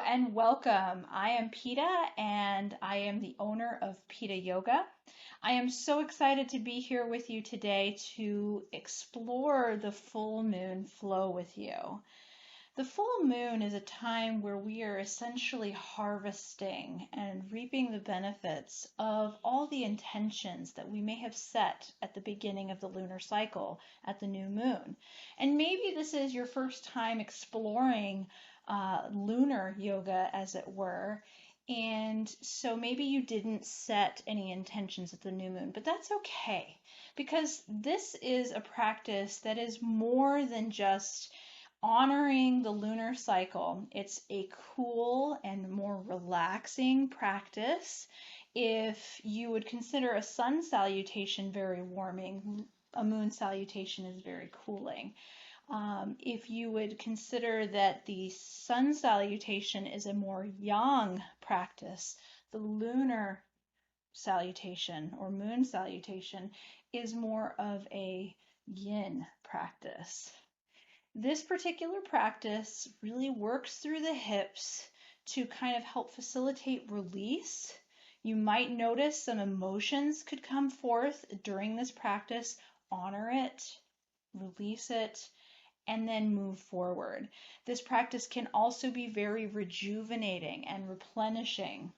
and welcome. I am Peta and I am the owner of Peta Yoga. I am so excited to be here with you today to explore the full moon flow with you. The full moon is a time where we are essentially harvesting and reaping the benefits of all the intentions that we may have set at the beginning of the lunar cycle at the new moon. And maybe this is your first time exploring lunar yoga, as it were. And so maybe you didn't set any intentions at the new moon, but that's okay because this is a practice that is more than just honoring the lunar cycle. It's a cool and more relaxing practice. If you would consider a sun salutation very warming, a moon salutation is very cooling. If you would consider that the sun salutation is a more yang practice, the lunar salutation or moon salutation is more of a yin practice. This particular practice really works through the hips to kind of help facilitate release. You might notice some emotions could come forth during this practice. Honor it, release it, and then move forward. This practice can also be very rejuvenating and replenishing.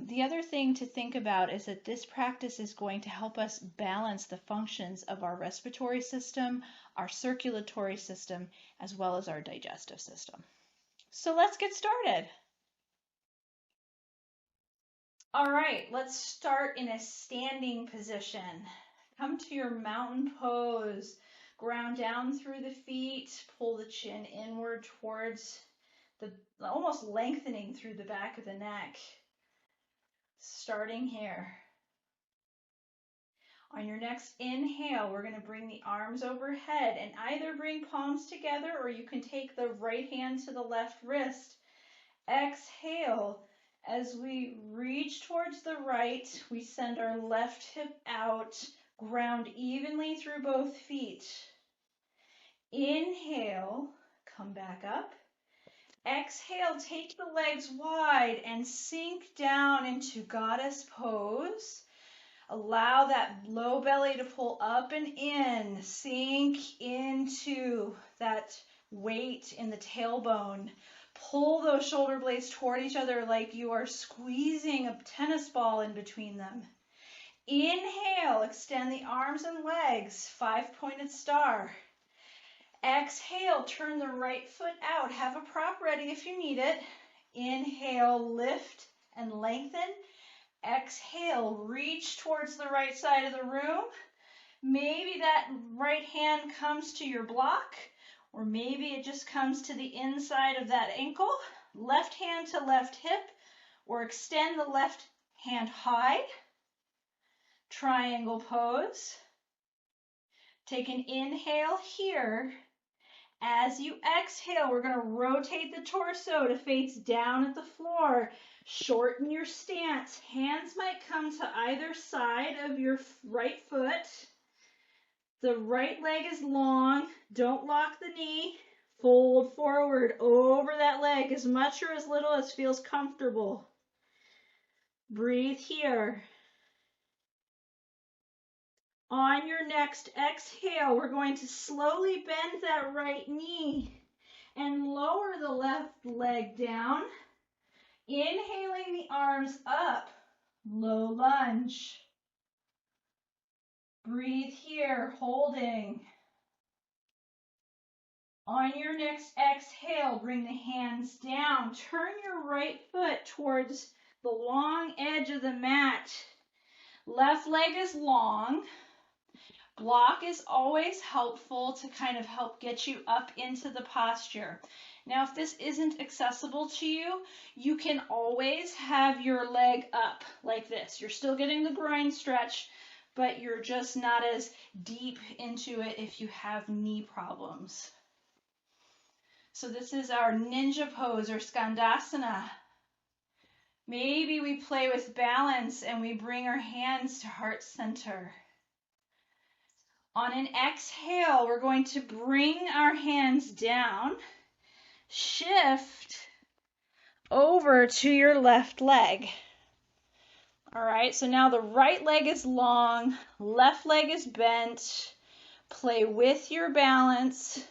The other thing to think about is that this practice is going to help us balance the functions of our respiratory system, our circulatory system, as well as our digestive system. So let's get started. All right, let's start in a standing position. Come to your mountain pose. Ground down through the feet, pull the chin inward towards almost lengthening through the back of the neck. Starting here. On your next inhale, we're going to bring the arms overhead and either bring palms together or you can take the right hand to the left wrist. Exhale. As we reach towards the right, we send our left hip out, ground evenly through both feet. Inhale, come back up. Exhale, take the legs wide and sink down into goddess pose. Allow that low belly to pull up and in. Sink into that weight in the tailbone. Pull those shoulder blades toward each other like you are squeezing a tennis ball in between them. Inhale, extend the arms and legs, 5-pointed star. Exhale, turn the right foot out. Have a prop ready if you need it. Inhale, lift and lengthen. Exhale, reach towards the right side of the room. Maybe that right hand comes to your block, or maybe it just comes to the inside of that ankle. Left hand to left hip, or extend the left hand high. Triangle pose. Take an inhale here. As you exhale, we're going to rotate the torso to face down at the floor. Shorten your stance. Hands might come to either side of your right foot. The right leg is long. Don't lock the knee. Fold forward over that leg as much or as little as feels comfortable. Breathe here. On your next exhale, we're going to slowly bend that right knee and lower the left leg down. Inhaling the arms up, low lunge. Breathe here, holding. On your next exhale, bring the hands down. Turn your right foot towards the long edge of the mat. Left leg is long. Block is always helpful to kind of help get you up into the posture. Now, if this isn't accessible to you, you can always have your leg up like this. You're still getting the groin stretch, but you're just not as deep into it if you have knee problems. So this is our ninja pose or skandasana. Maybe we play with balance and we bring our hands to heart center. On an exhale, we're going to bring our hands down, shift, over to your left leg. All right, so now the right leg is long, left leg is bent. Play with your balance.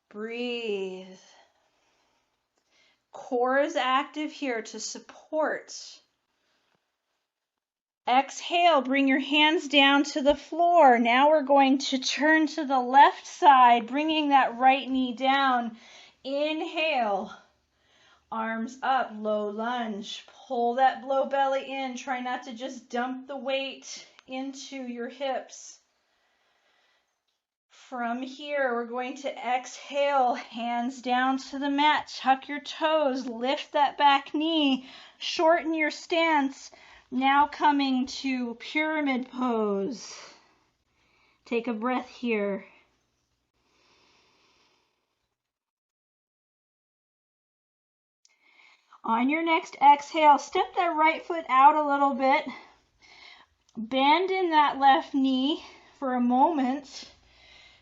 Breathe. Core is active here to support. Exhale, bring your hands down to the floor. Now we're going to turn to the left side, bringing that right knee down. Inhale, arms up, low lunge. Pull that low belly in. Try not to just dump the weight into your hips. From here, we're going to exhale, hands down to the mat. Tuck your toes, lift that back knee, shorten your stance. Now coming to pyramid pose. Take a breath here. On your next exhale, step that right foot out a little bit. Bend in that left knee for a moment.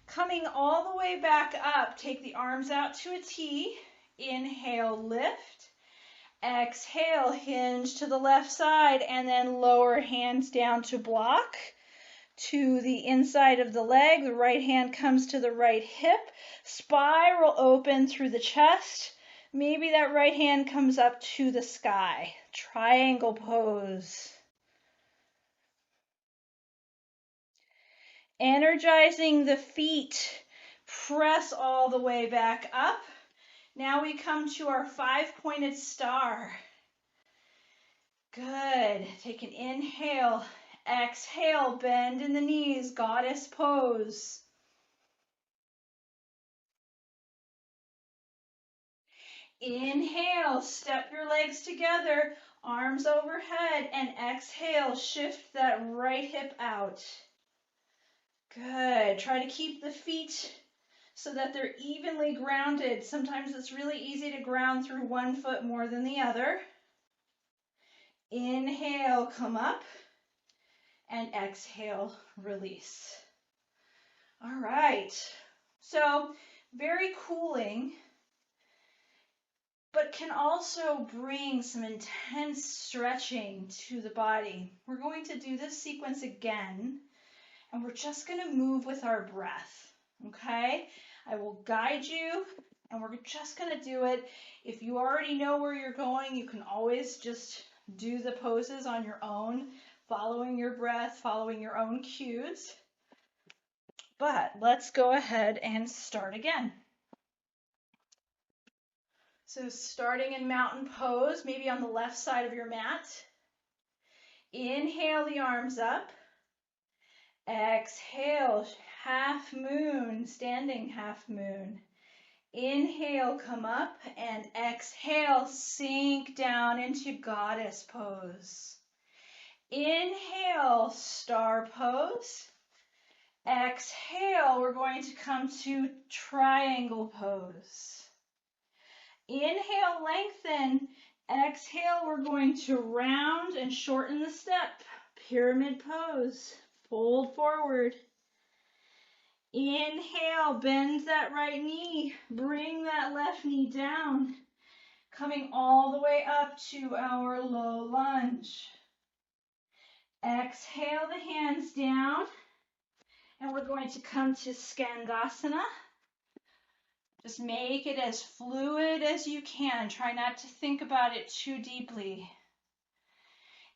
Coming all the way back up, take the arms out to a T. Inhale, lift. Exhale, hinge to the left side, and then lower hands down to block to the inside of the leg. The right hand comes to the right hip. Spiral open through the chest. Maybe that right hand comes up to the sky. Triangle pose. Energizing the feet. Press all the way back up. Now we come to our 5-pointed star. Good. Take an inhale. Exhale, bend in the knees, goddess pose. Inhale, step your legs together, arms overhead, and exhale, shift that right hip out. Good. Try to keep the feet so that they're evenly grounded. Sometimes it's really easy to ground through one foot more than the other. Inhale, come up, and exhale, release. All right. So very cooling, but can also bring some intense stretching to the body. We're going to do this sequence again, and we're just going to move with our breath, okay? I will guide you, and we're just going to do it. If you already know where you're going, you can always just do the poses on your own, following your breath, following your own cues. But let's go ahead and start again. So starting in mountain pose, maybe on the left side of your mat. Inhale the arms up. Exhale, half moon, standing half moon. Inhale, come up, and exhale, sink down into goddess pose. Inhale, star pose. Exhale, we're going to come to triangle pose. Inhale, lengthen. Exhale, we're going to round and shorten the step. Pyramid pose. Fold forward. Inhale, bend that right knee. Bring that left knee down. Coming all the way up to our low lunge. Exhale the hands down. And we're going to come to Skandasana. Just make it as fluid as you can. Try not to think about it too deeply.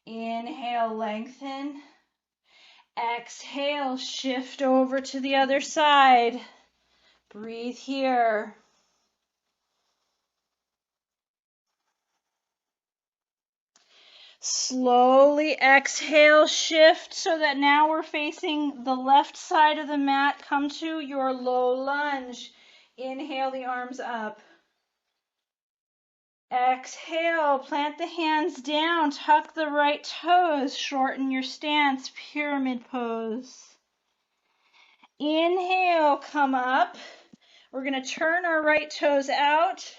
Inhale, lengthen. Exhale, shift over to the other side. Breathe here. Slowly exhale, shift so that now we're facing the left side of the mat. Come to your low lunge. Inhale the arms up. Exhale, plant the hands down, tuck the right toes, shorten your stance, pyramid pose. Inhale, come up. We're going to turn our right toes out,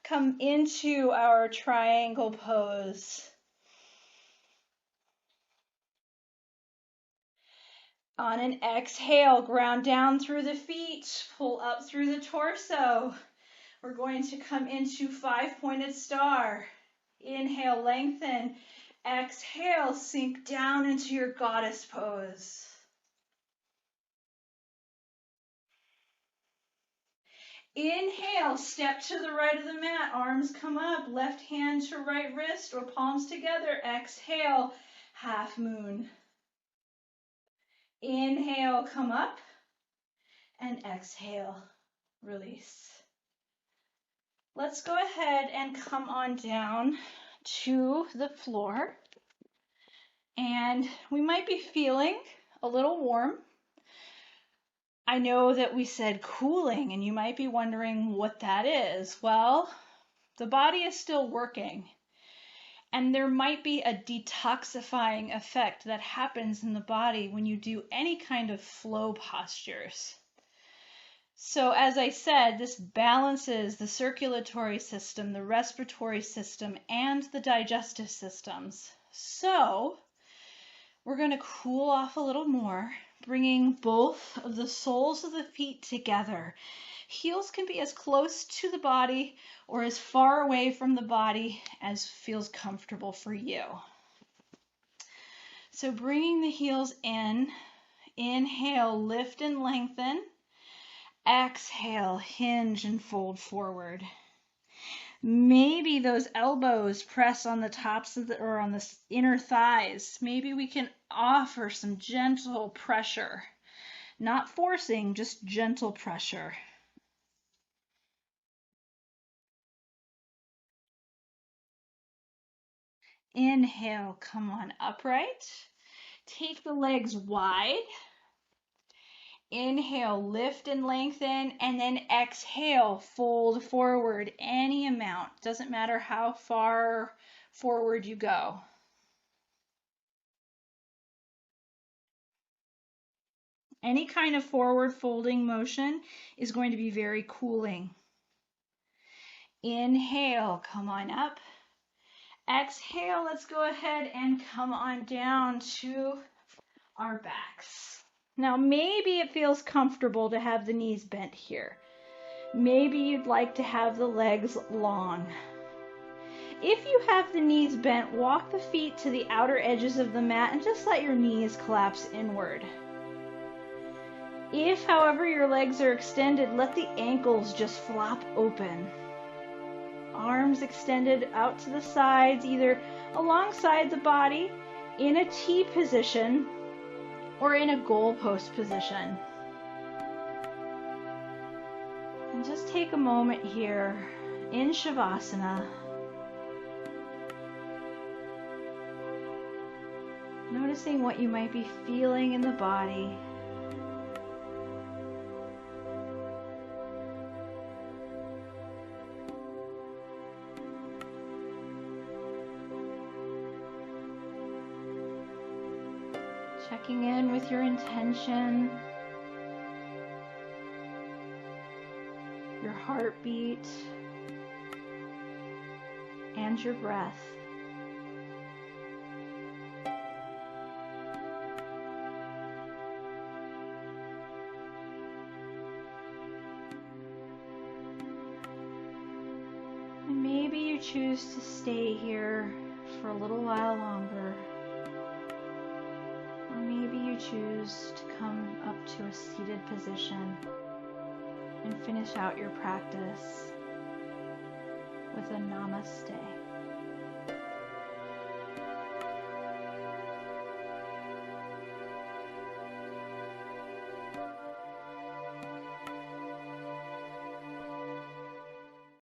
come into our triangle pose. On an exhale, ground down through the feet, pull up through the torso. We're going to come into 5-pointed star. Inhale, lengthen. Exhale, sink down into your goddess pose. Inhale, step to the right of the mat, arms come up, left hand to right wrist or palms together. Exhale, half moon. Inhale, come up, and exhale, release. Let's go ahead and come on down to the floor. And we might be feeling a little warm. I know that we said cooling, and you might be wondering what that is. Well, the body is still working, and there might be a detoxifying effect that happens in the body when you do any kind of flow postures. So as I said, this balances the circulatory system, the respiratory system, and the digestive systems. So we're going to cool off a little more, bringing both of the soles of the feet together. Heels can be as close to the body or as far away from the body as feels comfortable for you. So bringing the heels in, inhale, lift and lengthen. Exhale, hinge and fold forward. Maybe those elbows press on the tops of or on the inner thighs. Maybe we can offer some gentle pressure. Not forcing, just gentle pressure. Inhale, come on upright. Take the legs wide. Inhale, lift and lengthen, and then exhale, fold forward any amount. Doesn't matter how far forward you go. Any kind of forward folding motion is going to be very cooling. Inhale, come on up. Exhale, let's go ahead and come on down to our backs. Now, maybe it feels comfortable to have the knees bent here. Maybe you'd like to have the legs long. If you have the knees bent, walk the feet to the outer edges of the mat and just let your knees collapse inward. If, however, your legs are extended, let the ankles just flop open. Arms extended out to the sides, either alongside the body, in a T position, or in a goalpost position. And just take a moment here in Shavasana. Noticing what you might be feeling in the body. Checking in with your intention, your heartbeat, and your breath. And maybe you choose to stay here for a little while longer. Choose to come up to a seated position and finish out your practice with a namaste.